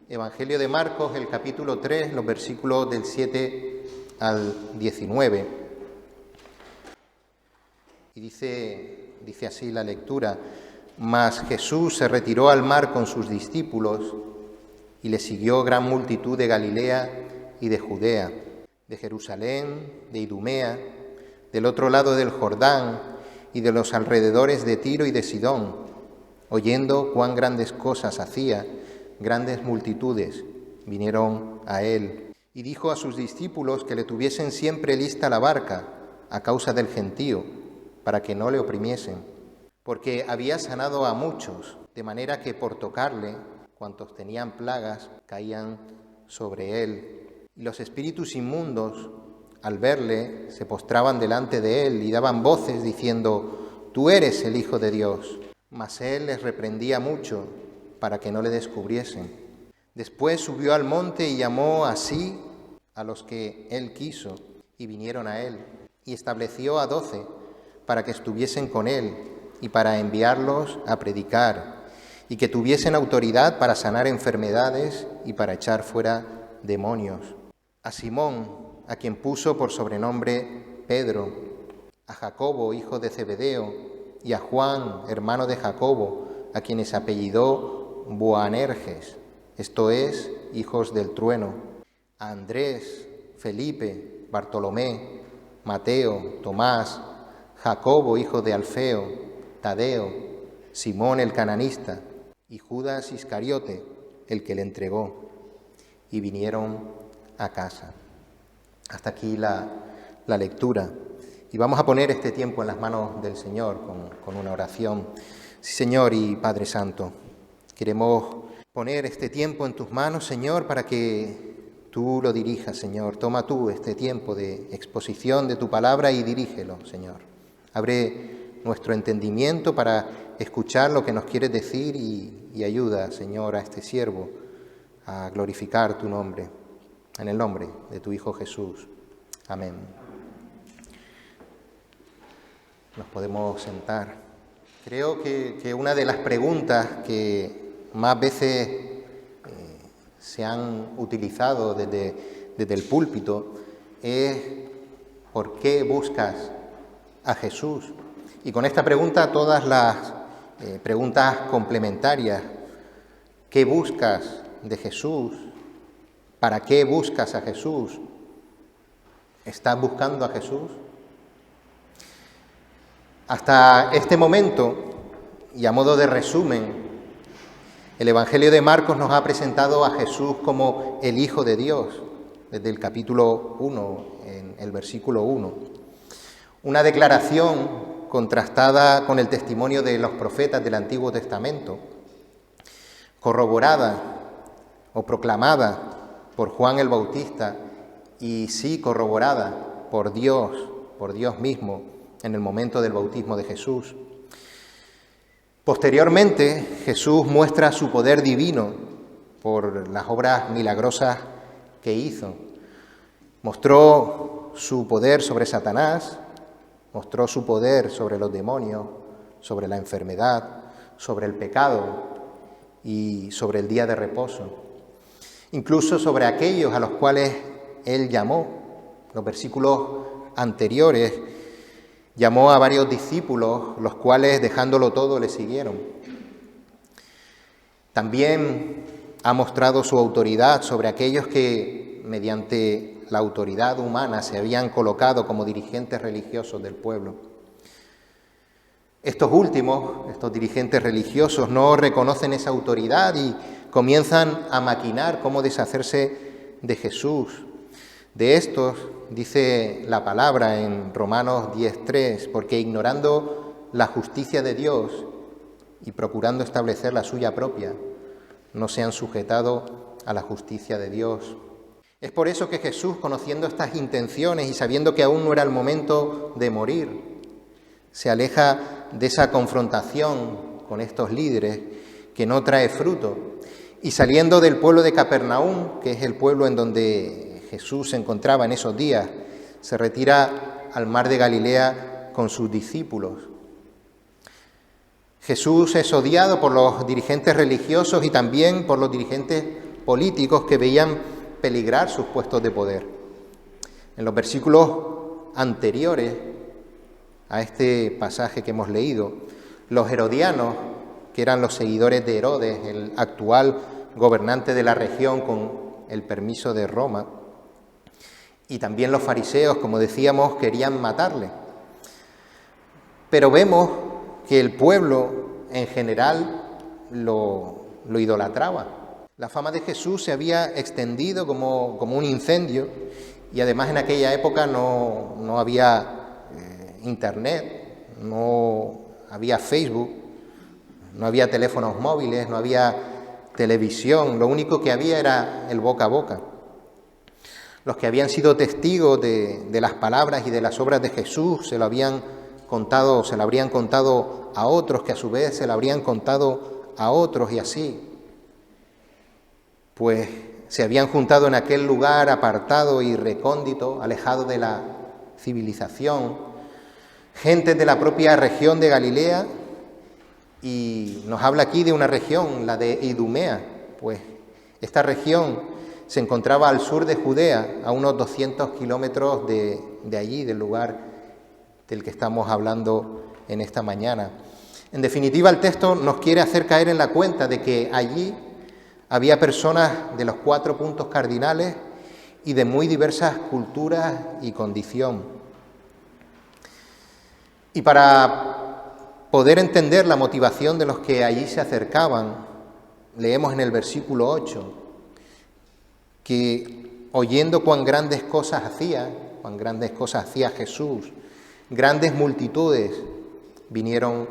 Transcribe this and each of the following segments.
Evangelio de Marcos, el capítulo 3, los versículos del 7 al 19. Y dice así la lectura: Mas Jesús se retiró al mar con sus discípulos y le siguió gran multitud de Galilea y de Judea, de Jerusalén, de Idumea, del otro lado del Jordán y de los alrededores de Tiro y de Sidón, oyendo cuán grandes cosas hacía. Grandes multitudes vinieron a él, y dijo a sus discípulos que le tuviesen siempre lista la barca a causa del gentío, para que no le oprimiesen, porque había sanado a muchos, de manera que por tocarle, cuantos tenían plagas caían sobre él. Y los espíritus inmundos, al verle, se postraban delante de él y daban voces diciendo: Tú eres el Hijo de Dios. Mas él les reprendía mucho, para que no le descubriesen. Después subió al monte y llamó así a los que él quiso, y vinieron a él, y estableció a 12 para que estuviesen con él y para enviarlos a predicar, y que tuviesen autoridad para sanar enfermedades y para echar fuera demonios. A Simón, a quien puso por sobrenombre Pedro, a Jacobo, hijo de Zebedeo, y a Juan, hermano de Jacobo, a quienes apellidó Boanerges, esto es, hijos del trueno, a Andrés, Felipe, Bartolomé, Mateo, Tomás, Jacobo, hijo de Alfeo, Tadeo, Simón el cananista y Judas Iscariote, el que le entregó, y vinieron a casa. Hasta aquí la lectura. Y vamos a poner este tiempo en las manos del Señor con una oración. Sí, Señor y Padre Santo, queremos poner este tiempo en tus manos, Señor, para que tú lo dirijas, Señor. Toma tú este tiempo de exposición de tu palabra y dirígelo, Señor. Abre nuestro entendimiento para escuchar lo que nos quieres decir y ayuda, Señor, a este siervo a glorificar tu nombre. En el nombre de tu Hijo Jesús. Amén. Nos podemos sentar. Creo que una de las preguntas que más veces se han utilizado desde el púlpito es: ¿por qué buscas a Jesús? Y con esta pregunta todas las preguntas complementarias: ¿qué buscas de Jesús? ¿Para qué buscas a Jesús? ¿Estás buscando a Jesús? Hasta este momento, y a modo de resumen, el Evangelio de Marcos nos ha presentado a Jesús como el Hijo de Dios, desde el capítulo 1, en el versículo 1. Una declaración contrastada con el testimonio de los profetas del Antiguo Testamento, corroborada o proclamada por Juan el Bautista y sí corroborada por Dios mismo en el momento del bautismo de Jesús. Posteriormente, Jesús muestra su poder divino por las obras milagrosas que hizo. Mostró su poder sobre Satanás, mostró su poder sobre los demonios, sobre la enfermedad, sobre el pecado y sobre el día de reposo. Incluso sobre aquellos a los cuales él llamó. Los versículos anteriores llamó a varios discípulos, los cuales, dejándolo todo, le siguieron. También ha mostrado su autoridad sobre aquellos que, mediante la autoridad humana, se habían colocado como dirigentes religiosos del pueblo. Estos últimos, estos dirigentes religiosos, no reconocen esa autoridad y comienzan a maquinar cómo deshacerse de Jesús. De estos dice la palabra en Romanos 10:3, porque ignorando la justicia de Dios y procurando establecer la suya propia, no se han sujetado a la justicia de Dios. Es por eso que Jesús, conociendo estas intenciones y sabiendo que aún no era el momento de morir, se aleja de esa confrontación con estos líderes que no trae fruto, y saliendo del pueblo de Capernaum, que es el pueblo en donde Jesús se encontraba en esos días, se retira al mar de Galilea con sus discípulos. Jesús es odiado por los dirigentes religiosos y también por los dirigentes políticos que veían peligrar sus puestos de poder. En los versículos anteriores a este pasaje que hemos leído, los herodianos, que eran los seguidores de Herodes, el actual gobernante de la región con el permiso de Roma, y también los fariseos, como decíamos, querían matarle. Pero vemos que el pueblo en general lo idolatraba. La fama de Jesús se había extendido como un incendio, y además en aquella época no había internet, no había Facebook, no había teléfonos móviles, no había televisión, lo único que había era el boca a boca. Los que habían sido testigos de las palabras y de las obras de Jesús se lo habrían contado a otros, que a su vez se lo habrían contado a otros, y así, pues se habían juntado en aquel lugar apartado y recóndito, alejado de la civilización, gente de la propia región de Galilea, y nos habla aquí de una región, la de Idumea. Pues esta región se encontraba al sur de Judea, a unos 200 kilómetros de allí, del lugar del que estamos hablando en esta mañana. En definitiva, el texto nos quiere hacer caer en la cuenta de que allí había personas de los 4 puntos cardinales y de muy diversas culturas y condición. Y para poder entender la motivación de los que allí se acercaban, leemos en el versículo 8 que oyendo cuán grandes cosas hacía Jesús, grandes multitudes vinieron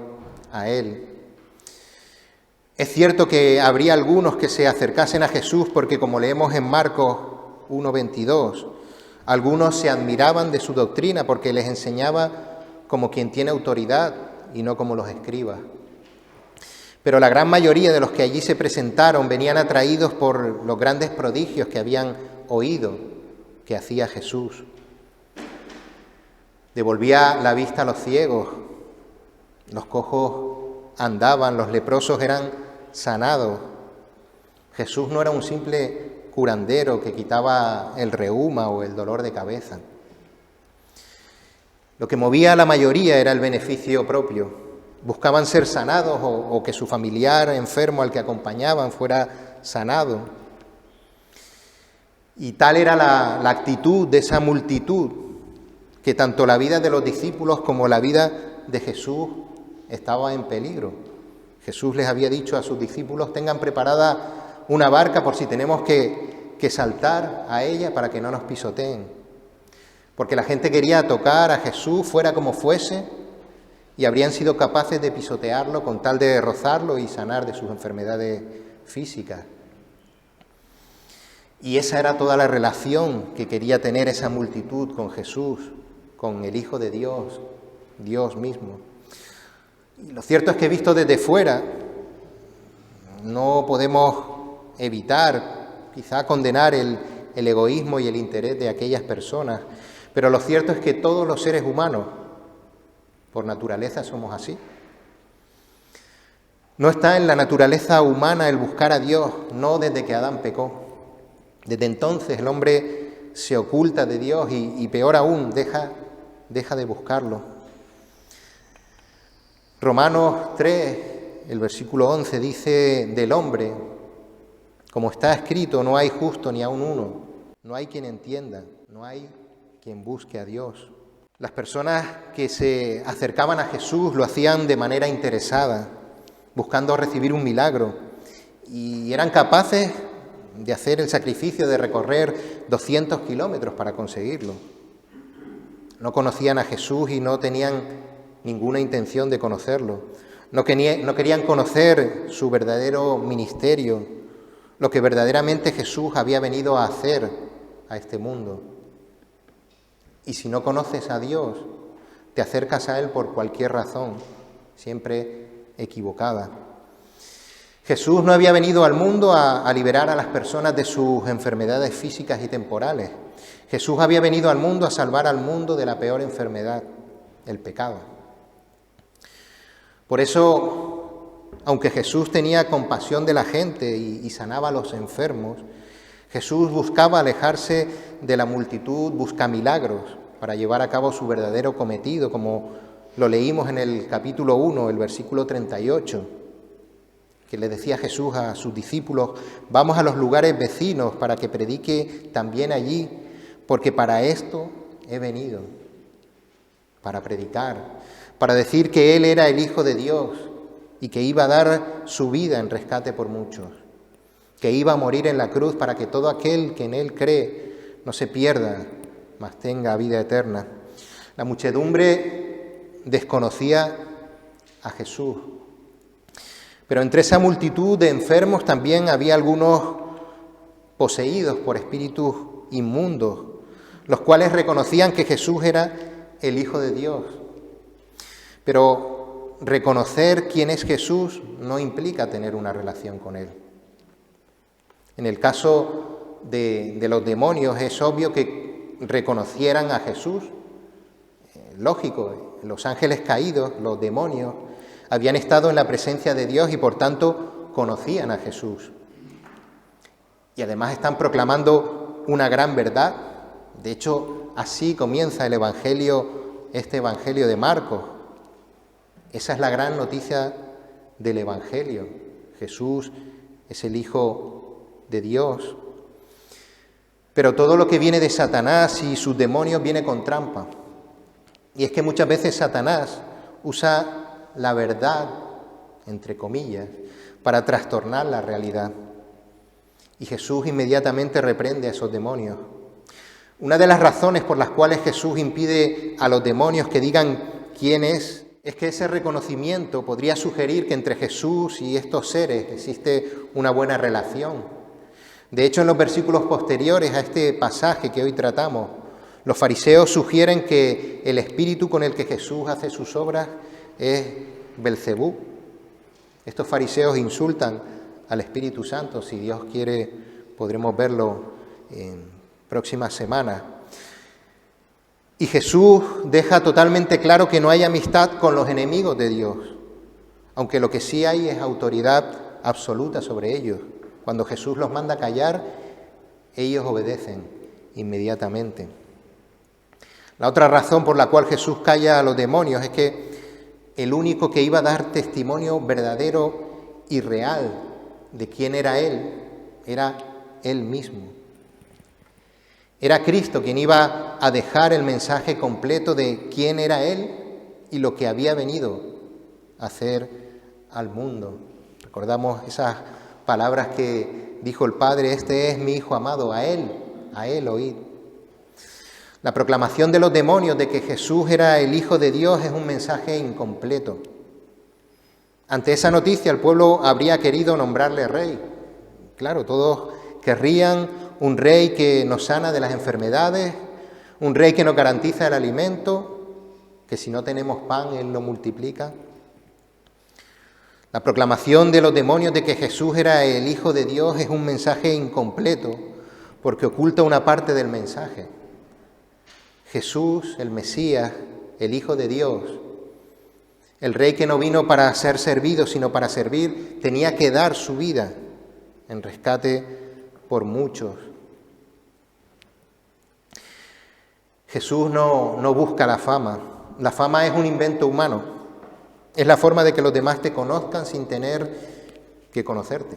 a él. Es cierto que habría algunos que se acercasen a Jesús porque, como leemos en Marcos 1:22, algunos se admiraban de su doctrina porque les enseñaba como quien tiene autoridad y no como los escribas. Pero la gran mayoría de los que allí se presentaron venían atraídos por los grandes prodigios que habían oído que hacía Jesús. Devolvía la vista a los ciegos, los cojos andaban, los leprosos eran sanados. Jesús no era un simple curandero que quitaba el reuma o el dolor de cabeza. Lo que movía a la mayoría era el beneficio propio. Buscaban ser sanados o que su familiar enfermo al que acompañaban fuera sanado. Y tal era la actitud de esa multitud, que tanto la vida de los discípulos como la vida de Jesús estaba en peligro. Jesús les había dicho a sus discípulos: tengan preparada una barca por si tenemos que saltar a ella para que no nos pisoteen. Porque la gente quería tocar a Jesús fuera como fuese y habrían sido capaces de pisotearlo con tal de rozarlo y sanar de sus enfermedades físicas. Y esa era toda la relación que quería tener esa multitud con Jesús, con el Hijo de Dios, Dios mismo. Y lo cierto es que, visto desde fuera, no podemos evitar quizá condenar el egoísmo y el interés de aquellas personas, pero lo cierto es que todos los seres humanos, por naturaleza, somos así. No está en la naturaleza humana el buscar a Dios, no desde que Adán pecó. Desde entonces el hombre se oculta de Dios y peor aún, deja de buscarlo. Romanos 3, el versículo 11, dice del hombre: como está escrito, no hay justo ni aun uno, no hay quien entienda, no hay quien busque a Dios. Las personas que se acercaban a Jesús lo hacían de manera interesada, buscando recibir un milagro, y eran capaces de hacer el sacrificio de recorrer 200 kilómetros para conseguirlo. No conocían a Jesús y no tenían ninguna intención de conocerlo. No querían conocer su verdadero ministerio, lo que verdaderamente Jesús había venido a hacer a este mundo. Y si no conoces a Dios, te acercas a Él por cualquier razón, siempre equivocada. Jesús no había venido al mundo a liberar a las personas de sus enfermedades físicas y temporales. Jesús había venido al mundo a salvar al mundo de la peor enfermedad, el pecado. Por eso Aunque Jesús tenía compasión de la gente y sanaba a los enfermos, Jesús buscaba alejarse de la multitud, busca milagros para llevar a cabo su verdadero cometido, como lo leímos en el capítulo 1, el versículo 38, que le decía Jesús a sus discípulos: vamos a los lugares vecinos para que predique también allí, porque para esto he venido, para predicar, para decir que Él era el Hijo de Dios y que iba a dar su vida en rescate por muchos, que iba a morir en la cruz para que todo aquel que en Él cree no se pierda, mas tenga vida eterna. La muchedumbre desconocía a Jesús, pero entre esa multitud de enfermos también había algunos poseídos por espíritus inmundos, los cuales reconocían que Jesús era el Hijo de Dios. Pero reconocer quién es Jesús no implica tener una relación con Él. En el caso de los demonios es obvio que reconocieran a Jesús. Lógico, los ángeles caídos, los demonios, habían estado en la presencia de Dios y por tanto conocían a Jesús. Y además están proclamando una gran verdad. De hecho, así comienza el Evangelio, este Evangelio de Marcos. Esa es la gran noticia del Evangelio. Jesús es el Hijo de Dios. Pero todo lo que viene de Satanás y sus demonios viene con trampa. Y es que muchas veces Satanás usa la verdad, entre comillas, para trastornar la realidad. Y Jesús inmediatamente reprende a esos demonios. Una de las razones por las cuales Jesús impide a los demonios que digan quién es que ese reconocimiento podría sugerir que entre Jesús y estos seres existe una buena relación. De hecho, en los versículos posteriores a este pasaje que hoy tratamos, los fariseos sugieren que el espíritu con el que Jesús hace sus obras es Belcebú. Estos fariseos insultan al Espíritu Santo. Si Dios quiere, podremos verlo en próximas semanas. Y Jesús deja totalmente claro que no hay amistad con los enemigos de Dios, aunque lo que sí hay es autoridad absoluta sobre ellos. Cuando Jesús los manda a callar, ellos obedecen inmediatamente. La otra razón por la cual Jesús calla a los demonios es que el único que iba a dar testimonio verdadero y real de quién era Él mismo. Era Cristo quien iba a dejar el mensaje completo de quién era Él y lo que había venido a hacer al mundo. Recordamos esas palabras que dijo el Padre: este es mi Hijo amado, a Él oíd. La proclamación de los demonios de que Jesús era el Hijo de Dios es un mensaje incompleto. Ante esa noticia el pueblo habría querido nombrarle rey. Claro, todos querrían un rey que nos sana de las enfermedades, un rey que nos garantiza el alimento, que si no tenemos pan Él lo multiplica. La proclamación de los demonios de que Jesús era el Hijo de Dios es un mensaje incompleto porque oculta una parte del mensaje. Jesús, el Mesías, el Hijo de Dios, el Rey que no vino para ser servido, sino para servir, tenía que dar su vida en rescate por muchos. Jesús no busca la fama. La fama es un invento humano. Es la forma de que los demás te conozcan sin tener que conocerte.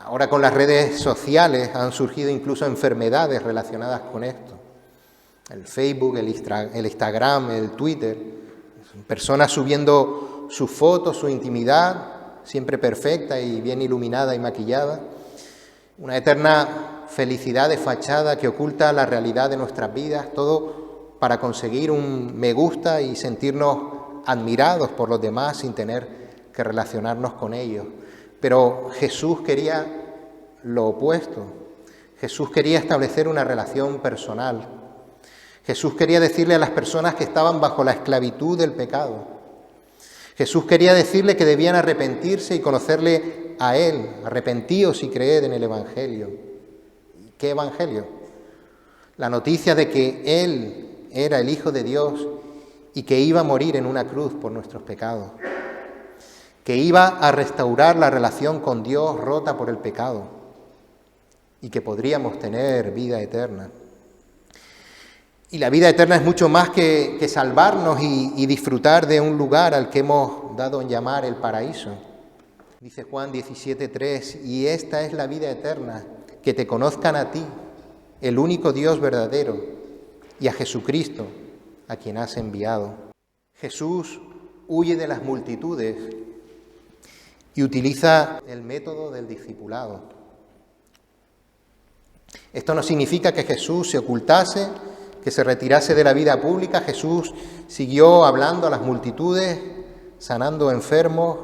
Ahora con las redes sociales han surgido incluso enfermedades relacionadas con esto. El Facebook, el Instagram, el Twitter. Personas subiendo sus fotos, su intimidad, siempre perfecta y bien iluminada y maquillada. Una eterna felicidad de fachada que oculta la realidad de nuestras vidas, todo para conseguir un me gusta y sentirnos admirados por los demás sin tener que relacionarnos con ellos. Pero Jesús quería lo opuesto. Jesús quería establecer una relación personal. Jesús quería decirle a las personas que estaban bajo la esclavitud del pecado. Jesús quería decirle que debían arrepentirse y conocerle a Él. Arrepentíos y creed en el Evangelio. ¿Qué Evangelio? La noticia de que Él era el Hijo de Dios y que iba a morir en una cruz por nuestros pecados. que iba a restaurar la relación con Dios rota por el pecado y que podríamos tener vida eterna. Y la vida eterna es mucho más que salvarnos y disfrutar de un lugar al que hemos dado en llamar el paraíso. Dice Juan 17:3, y esta es la vida eterna, que te conozcan a ti, el único Dios verdadero, y a Jesucristo, a quien has enviado. Jesús huye de las multitudes y utiliza el método del discipulado. Esto no significa que Jesús se ocultase, que se retirase de la vida pública. Jesús siguió hablando a las multitudes, sanando enfermos,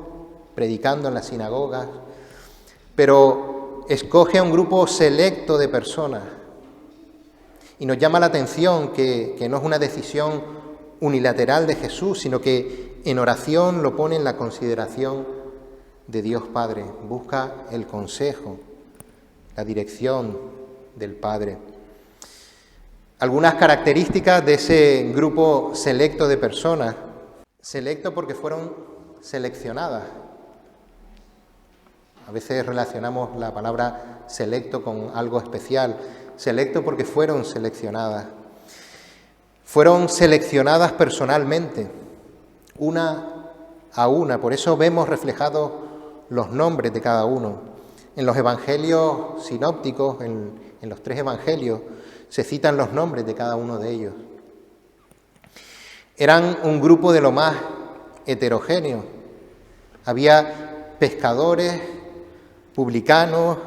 predicando en las sinagogas, pero escoge a un grupo selecto de personas. Y nos llama la atención que no es una decisión unilateral de Jesús, sino que en oración lo pone en la consideración de Dios Padre. Busca el consejo, la dirección del Padre. Algunas características de ese grupo selecto de personas. Selecto porque fueron seleccionadas. A veces relacionamos la palabra selecto con algo especial. Selecto porque fueron seleccionadas. Fueron seleccionadas personalmente, una a una. Por eso vemos reflejados los nombres de cada uno. En los evangelios sinópticos, en los 3 evangelios, se citan los nombres de cada uno de ellos. Eran un grupo de lo más heterogéneo. Había pescadores, publicanos,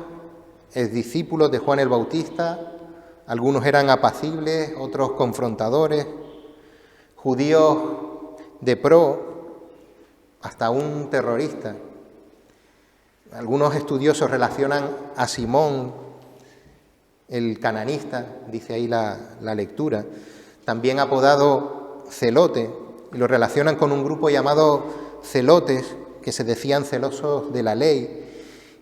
discípulos de Juan el Bautista, algunos eran apacibles, otros confrontadores, judíos de pro, hasta un terrorista. Algunos estudiosos relacionan a Simón, el cananista, dice ahí la lectura, también apodado Celote, y lo relacionan con un grupo llamado celotes, que se decían celosos de la ley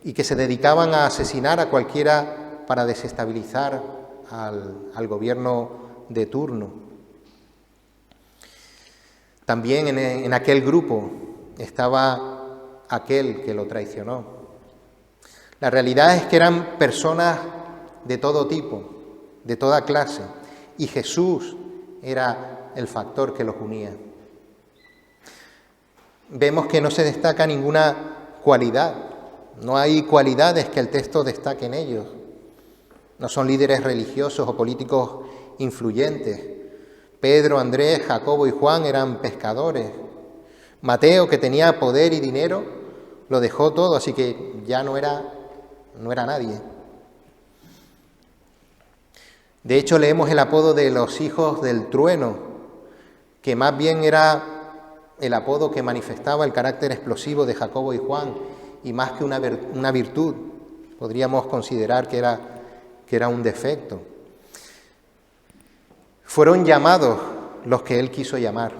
y que se dedicaban a asesinar a cualquiera para desestabilizar al gobierno de turno. También en aquel grupo estaba aquel que lo traicionó. La realidad es que eran personas de todo tipo, de toda clase, y Jesús era el factor que los unía. Vemos que no se destaca ninguna cualidad, no hay cualidades que el texto destaque en ellos. No son líderes religiosos o políticos influyentes. Pedro, Andrés, Jacobo y Juan eran pescadores. Mateo, que tenía poder y dinero, lo dejó todo, así que ya no era nadie. De hecho, leemos el apodo de los hijos del trueno, que más bien era el apodo que manifestaba el carácter explosivo de Jacobo y Juan, y más que una virtud, podríamos considerar que era un defecto. Fueron llamados los que él quiso llamar.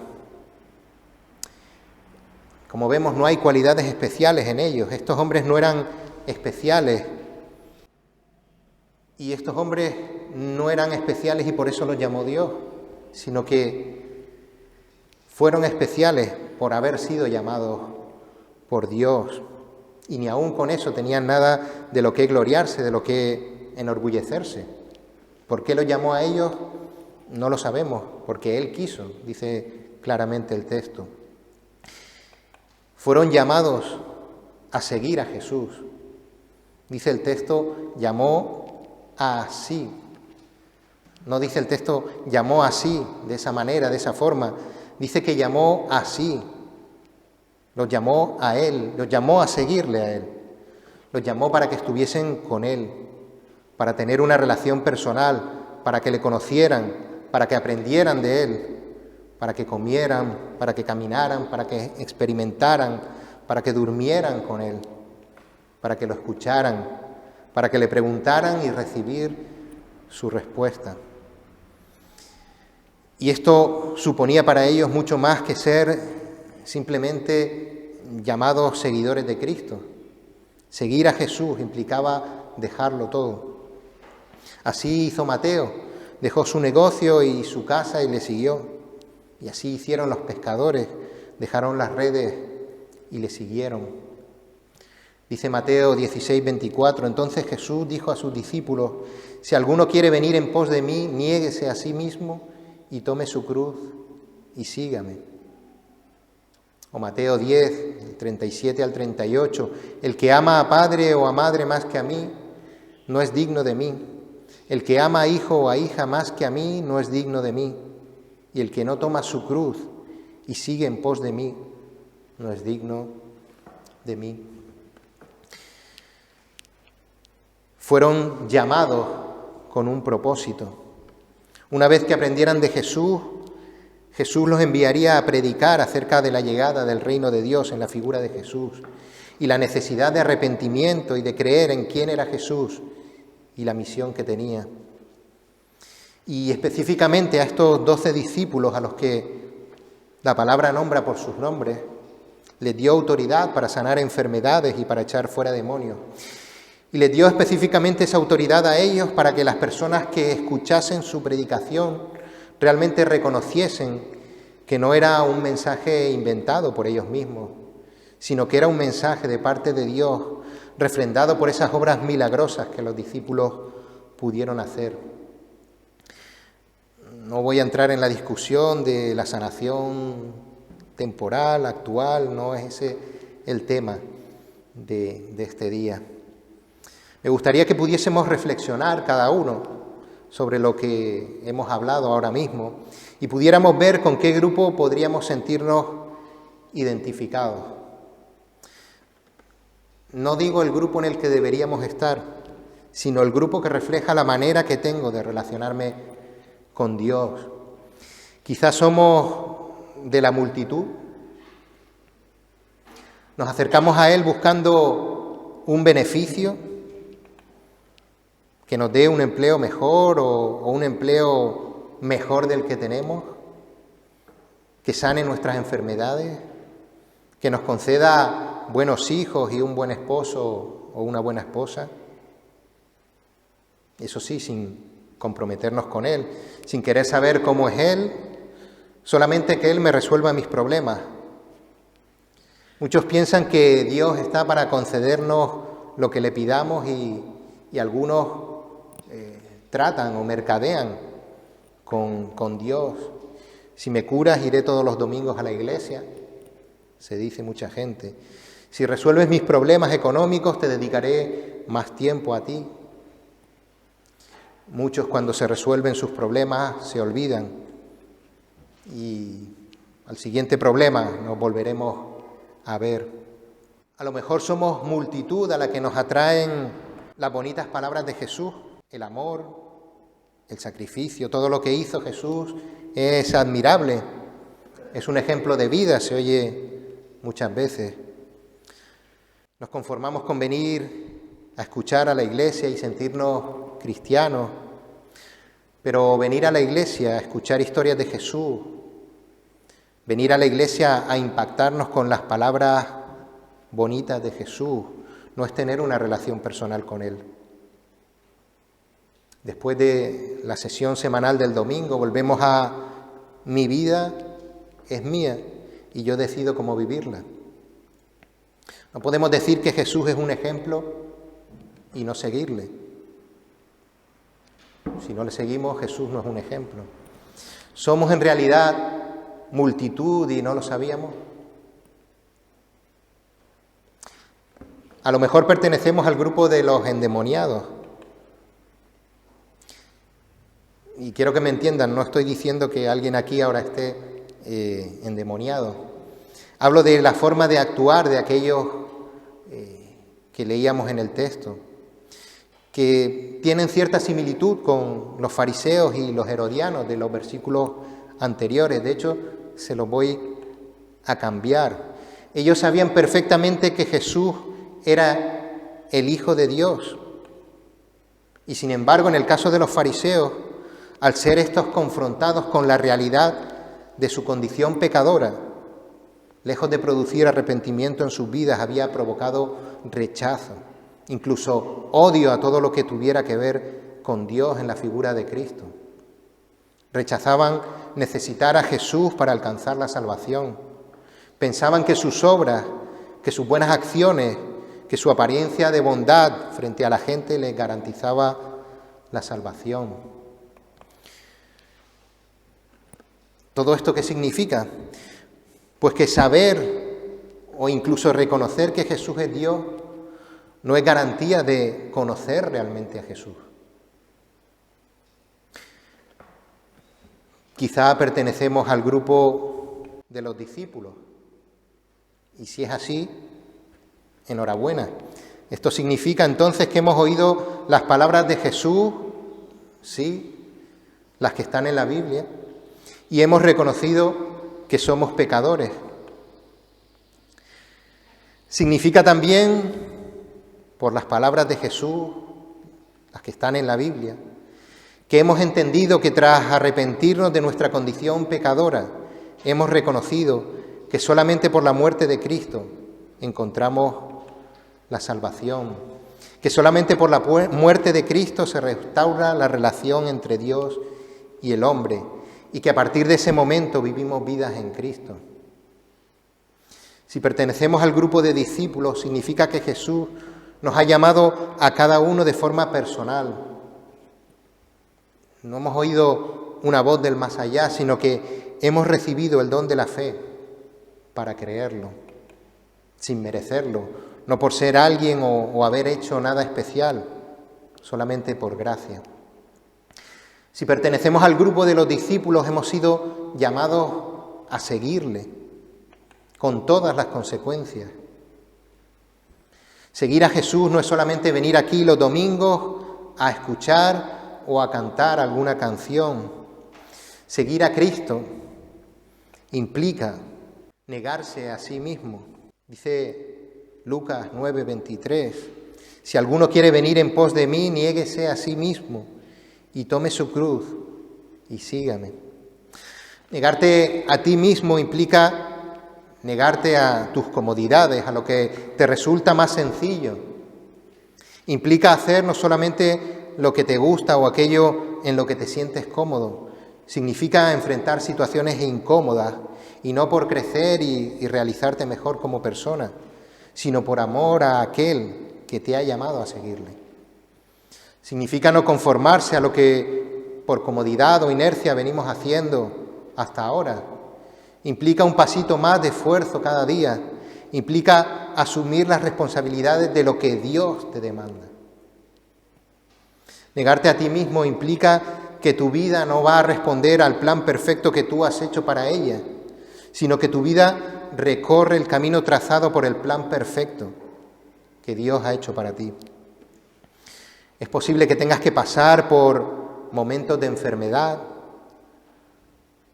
Como vemos, no hay cualidades especiales en ellos. Estos hombres no eran especiales. Y estos hombres no eran especiales y por eso los llamó Dios, sino que fueron especiales por haber sido llamados por Dios. Y ni aún con eso tenían nada de lo que gloriarse, de lo que enorgullecerse. ¿Por qué los llamó a ellos? No lo sabemos, porque Él quiso, dice claramente el texto. Fueron llamados a seguir a Jesús. Dice el texto, llamó así. No dice el texto, llamó así, de esa manera, de esa forma. Dice que llamó así. Los llamó a Él, los llamó a seguirle a Él. Los llamó para que estuviesen con Él, para tener una relación personal, para que le conocieran, para que aprendieran de Él, para que comieran, para que caminaran, para que experimentaran, para que durmieran con Él, para que lo escucharan, para que le preguntaran y recibir su respuesta. Y esto suponía para ellos mucho más que ser simplemente llamados seguidores de Cristo. Seguir a Jesús implicaba dejarlo todo. Así hizo Mateo, dejó su negocio y su casa y le siguió. Y así hicieron los pescadores, dejaron las redes y le siguieron. Dice Mateo 16:24, entonces Jesús dijo a sus discípulos, si alguno quiere venir en pos de mí, niéguese a sí mismo y tome su cruz y sígame. O Mateo 10, 37 al 38, el que ama a padre o a madre más que a mí, no es digno de mí. El que ama a hijo o a hija más que a mí, no es digno de mí. Y el que no toma su cruz y sigue en pos de mí, no es digno de mí. Fueron llamados con un propósito. Una vez que aprendieran de Jesús, Jesús los enviaría a predicar acerca de la llegada del reino de Dios en la figura de Jesús y la necesidad de arrepentimiento y de creer en quién era Jesús y la misión que tenía. Y específicamente a estos 12 discípulos a los que la palabra nombra por sus nombres, les dio autoridad para sanar enfermedades y para echar fuera demonios. Y les dio específicamente esa autoridad a ellos para que las personas que escuchasen su predicación realmente reconociesen que no era un mensaje inventado por ellos mismos, sino que era un mensaje de parte de Dios, refrendado por esas obras milagrosas que los discípulos pudieron hacer. No voy a entrar en la discusión de la sanación temporal, actual, no es ese el tema de este día. Me gustaría que pudiésemos reflexionar cada uno sobre lo que hemos hablado ahora mismo y pudiéramos ver con qué grupo podríamos sentirnos identificados. No digo el grupo en el que deberíamos estar, sino el grupo que refleja la manera que tengo de relacionarme con Dios. Quizás somos de la multitud. Nos acercamos a Él buscando un beneficio, que nos dé un empleo mejor o un empleo mejor del que tenemos, que sane nuestras enfermedades, que nos conceda buenos hijos y un buen esposo o una buena esposa. Eso sí, sin comprometernos con Él, sin querer saber cómo es Él, solamente que Él me resuelva mis problemas. Muchos piensan que Dios está para concedernos lo que le pidamos y algunos tratan o mercadean con Dios. Si me curas, iré todos los domingos a la iglesia, se dice mucha gente. Si resuelves mis problemas económicos, te dedicaré más tiempo a ti. Muchos, cuando se resuelven sus problemas, se olvidan y al siguiente problema nos volveremos a ver. A lo mejor somos multitud a la que nos atraen las bonitas palabras de Jesús, el amor, el sacrificio, todo lo que hizo Jesús es admirable, es un ejemplo de vida, se oye muchas veces. Nos conformamos con venir a escuchar a la iglesia y sentirnos cristianos, pero venir a la iglesia a escuchar historias de Jesús, venir a la iglesia a impactarnos con las palabras bonitas de Jesús, no es tener una relación personal con Él. Después de la sesión semanal del domingo, volvemos a mi vida es mía y yo decido cómo vivirla. No podemos decir que Jesús es un ejemplo y no seguirle. Si no le seguimos, Jesús no es un ejemplo. ¿Somos en realidad multitud y no lo sabíamos? A lo mejor pertenecemos al grupo de los endemoniados. Y quiero que me entiendan, no estoy diciendo que alguien aquí ahora esté endemoniado. Hablo de la forma de actuar de aquellos que leíamos en el texto, que tienen cierta similitud con los fariseos y los herodianos de los versículos anteriores. De hecho, se los voy a cambiar. Ellos sabían perfectamente que Jesús era el Hijo de Dios. Y sin embargo, en el caso de los fariseos, al ser estos confrontados con la realidad de su condición pecadora, lejos de producir arrepentimiento en sus vidas, había provocado rechazo, incluso odio a todo lo que tuviera que ver con Dios en la figura de Cristo. Rechazaban necesitar a Jesús para alcanzar la salvación. Pensaban que sus obras que sus buenas acciones, que su apariencia de bondad frente a la gente les garantizaba la salvación. ¿Todo esto qué significa? Pues que saber o incluso reconocer que Jesús es Dios no es garantía de conocer realmente a Jesús. Quizá pertenecemos al grupo de los discípulos, y si es así, enhorabuena. Esto significa entonces que hemos oído las palabras de Jesús, sí, las que están en la Biblia, y hemos reconocido que somos pecadores. Significa también, por las palabras de Jesús, las que están en la Biblia, que hemos entendido que tras arrepentirnos de nuestra condición pecadora, hemos reconocido que solamente por la muerte de Cristo encontramos la salvación, que solamente por la muerte de Cristo se restaura la relación entre Dios y el hombre, y que a partir de ese momento vivimos vidas en Cristo. Si pertenecemos al grupo de discípulos, significa que Jesús nos ha llamado a cada uno de forma personal. No hemos oído una voz del más allá, sino que hemos recibido el don de la fe para creerlo, sin merecerlo, no por ser alguien o haber hecho nada especial, solamente por gracia. Si pertenecemos al grupo de los discípulos, hemos sido llamados a seguirle, con todas las consecuencias. Seguir a Jesús no es solamente venir aquí los domingos a escuchar o a cantar alguna canción. Seguir a Cristo implica negarse a sí mismo. Dice Lucas 9:23, si alguno quiere venir en pos de mí, niéguese a sí mismo y tome su cruz y sígame. Negarte a ti mismo implica negarte a tus comodidades, a lo que te resulta más sencillo. Implica hacer no solamente lo que te gusta o aquello en lo que te sientes cómodo. Significa enfrentar situaciones incómodas, y no por crecer y realizarte mejor como persona, sino por amor a aquel que te ha llamado a seguirle. Significa no conformarse a lo que por comodidad o inercia venimos haciendo hasta ahora. Implica un pasito más de esfuerzo cada día. Implica asumir las responsabilidades de lo que Dios te demanda. Negarte a ti mismo implica que tu vida no va a responder al plan perfecto que tú has hecho para ella, sino que tu vida recorre el camino trazado por el plan perfecto que Dios ha hecho para ti. Es posible que tengas que pasar por momentos de enfermedad,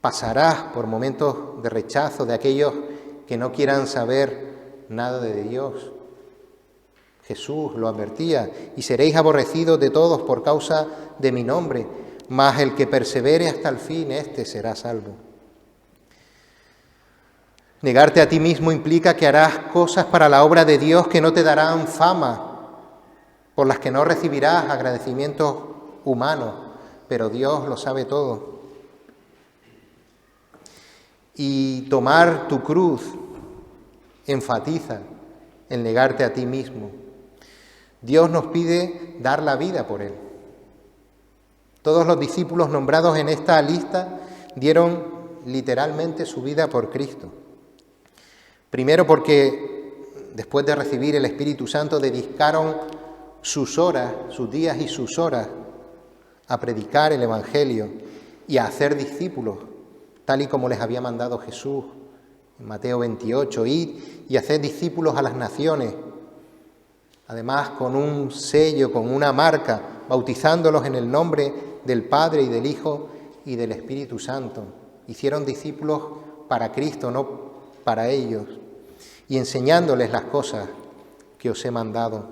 pasarás por momentos de rechazo de aquellos que no quieran saber nada de Dios. Jesús lo advertía, y seréis aborrecidos de todos por causa de mi nombre, mas el que persevere hasta el fin, éste será salvo. Negarte a ti mismo implica que harás cosas para la obra de Dios que no te darán fama, por las que no recibirás agradecimientos humanos, pero Dios lo sabe todo. Y tomar tu cruz enfatiza en negarte a ti mismo. Dios nos pide dar la vida por Él. Todos los discípulos nombrados en esta lista dieron literalmente su vida por Cristo. Primero porque después de recibir el Espíritu Santo dedicaron sus horas, sus días y sus horas a predicar el Evangelio y a hacer discípulos, tal y como les había mandado Jesús en Mateo 28, id y haced discípulos a las naciones, además con un sello, con una marca, bautizándolos en el nombre del Padre y del Hijo y del Espíritu Santo. Hicieron discípulos para Cristo, no para ellos, y enseñándoles las cosas que os he mandado.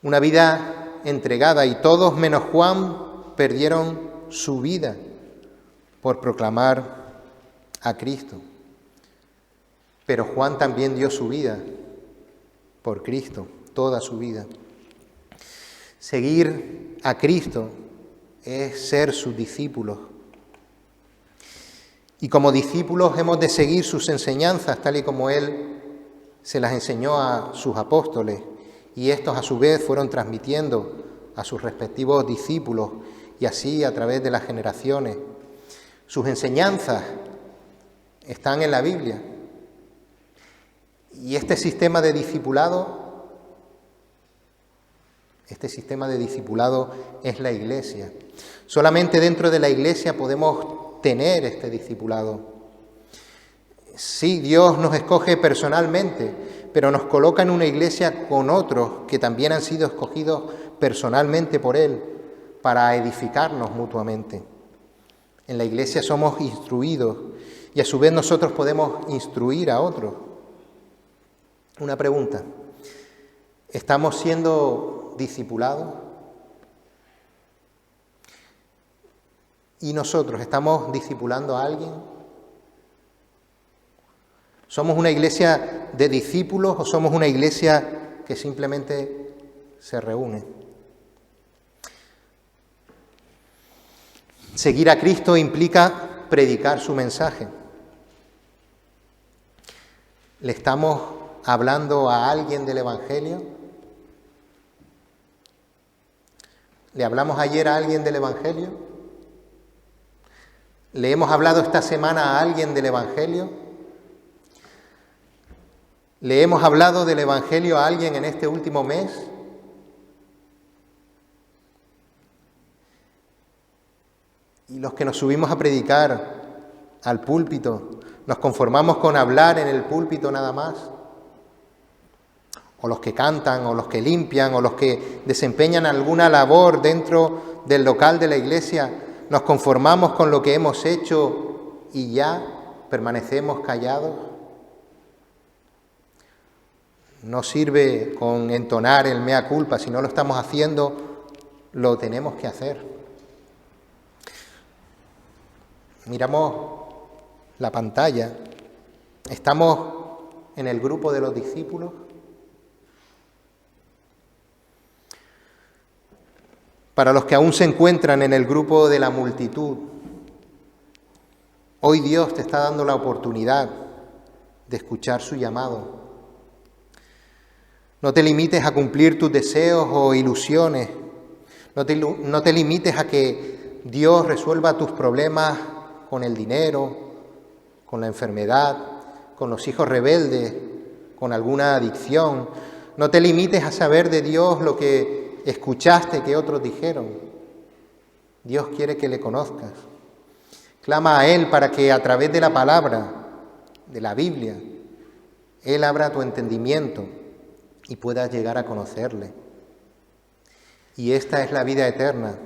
Una vida entregada, y todos menos Juan perdieron su vida por proclamar a Cristo. Pero Juan también dio su vida por Cristo, toda su vida. Seguir a Cristo es ser sus discípulos. Y como discípulos hemos de seguir sus enseñanzas tal y como Él se las enseñó a sus apóstoles, y estos a su vez fueron transmitiendo a sus respectivos discípulos, y así a través de las generaciones. Sus enseñanzas están en la Biblia. Y este sistema de discipulado es la Iglesia. Solamente dentro de la Iglesia podemos tener este discipulado. Sí, Dios nos escoge personalmente, pero nos coloca en una iglesia con otros que también han sido escogidos personalmente por Él para edificarnos mutuamente. En la iglesia somos instruidos y a su vez nosotros podemos instruir a otros. Una pregunta: ¿estamos siendo discipulados? ¿Y nosotros estamos discipulando a alguien? ¿Somos una iglesia de discípulos o somos una iglesia que simplemente se reúne? Seguir a Cristo implica predicar su mensaje. ¿Le estamos hablando a alguien del Evangelio? ¿Le hablamos ayer a alguien del Evangelio? ¿Le hemos hablado esta semana a alguien del Evangelio? ¿Le hemos hablado del Evangelio a alguien en este último mes? Y los que nos subimos a predicar al púlpito, ¿nos conformamos con hablar en el púlpito nada más? O los que cantan, o los que limpian, o los que desempeñan alguna labor dentro del local de la iglesia, ¿nos conformamos con lo que hemos hecho y ya permanecemos callados? No sirve con entonar el mea culpa, si no lo estamos haciendo, lo tenemos que hacer. Miramos la pantalla, ¿estamos en el grupo de los discípulos? Para los que aún se encuentran en el grupo de la multitud, hoy Dios te está dando la oportunidad de escuchar su llamado. No te limites a cumplir tus deseos o ilusiones. No te limites a que Dios resuelva tus problemas con el dinero, con la enfermedad, con los hijos rebeldes, con alguna adicción. No te limites a saber de Dios lo que escuchaste que otros dijeron. Dios quiere que le conozcas. Clama a Él para que a través de la palabra, de la Biblia, Él abra tu entendimiento y puedas llegar a conocerle. Y esta es la vida eterna,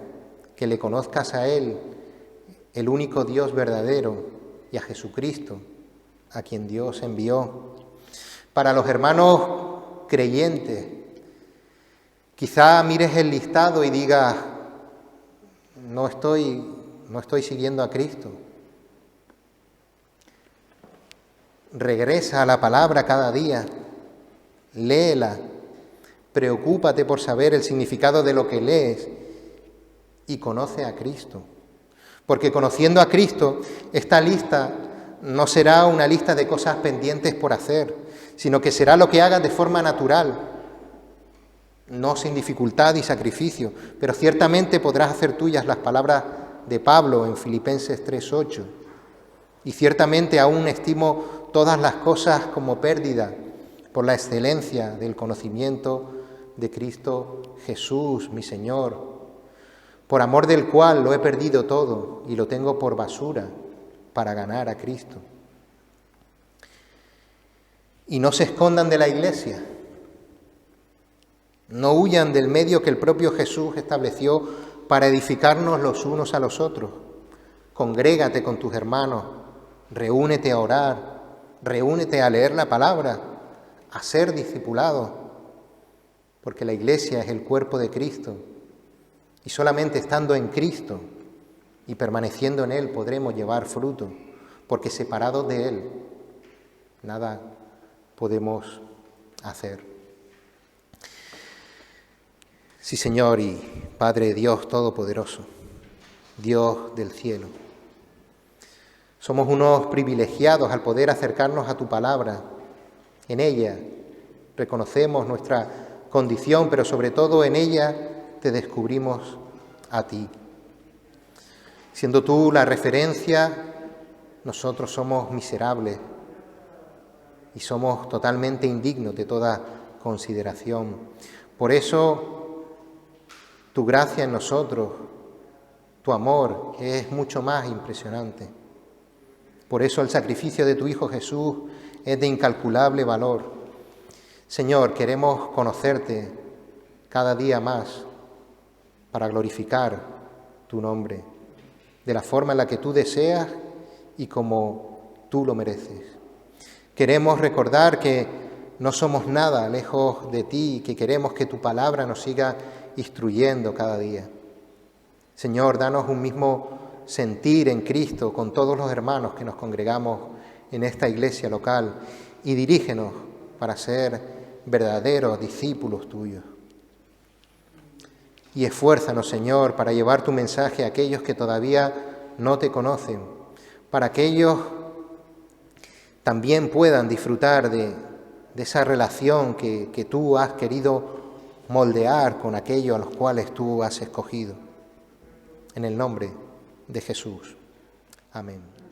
que le conozcas a Él, el único Dios verdadero, y a Jesucristo, a quien Dios envió. Para los hermanos creyentes, quizá mires el listado y digas, no estoy siguiendo a Cristo. Regresa a la palabra cada día, léela, preocúpate por saber el significado de lo que lees y conoce a Cristo. Porque conociendo a Cristo, esta lista no será una lista de cosas pendientes por hacer, sino que será lo que hagas de forma natural, no sin dificultad y sacrificio, pero ciertamente podrás hacer tuyas las palabras de Pablo en Filipenses 3:8. Y ciertamente aún estimo todas las cosas como pérdida por la excelencia del conocimiento de Cristo Jesús, mi Señor, por amor del cual lo he perdido todo y lo tengo por basura para ganar a Cristo. Y no se escondan de la iglesia. No huyan del medio que el propio Jesús estableció para edificarnos los unos a los otros. Congrégate con tus hermanos, reúnete a orar, reúnete a leer la palabra, a ser discipulado, porque la iglesia es el cuerpo de Cristo y solamente estando en Cristo y permaneciendo en Él podremos llevar fruto, porque separados de Él nada podemos hacer. Sí, Señor y Padre Dios Todopoderoso, Dios del cielo, Somos unos privilegiados al poder acercarnos a tu palabra. En ella reconocemos nuestra condición, pero sobre todo en ella te descubrimos a ti. Siendo tú la referencia, nosotros somos miserables y somos totalmente indignos de toda consideración. Por eso, tu gracia en nosotros, tu amor es mucho más impresionante. Por eso el sacrificio de tu Hijo Jesús es de incalculable valor. Señor, queremos conocerte cada día más para glorificar tu nombre, de la forma en la que tú deseas y como tú lo mereces. Queremos recordar que no somos nada lejos de ti y que queremos que tu palabra nos siga instruyendo cada día. Señor, danos un mismo sentir en Cristo con todos los hermanos que nos congregamos en esta iglesia local y dirígenos para ser verdaderos discípulos tuyos. Y esfuérzanos, Señor, para llevar tu mensaje a aquellos que todavía no te conocen, para que ellos también puedan disfrutar de esa relación que tú has querido moldear con aquellos a los cuales tú has escogido. En el nombre de Jesús. Amén.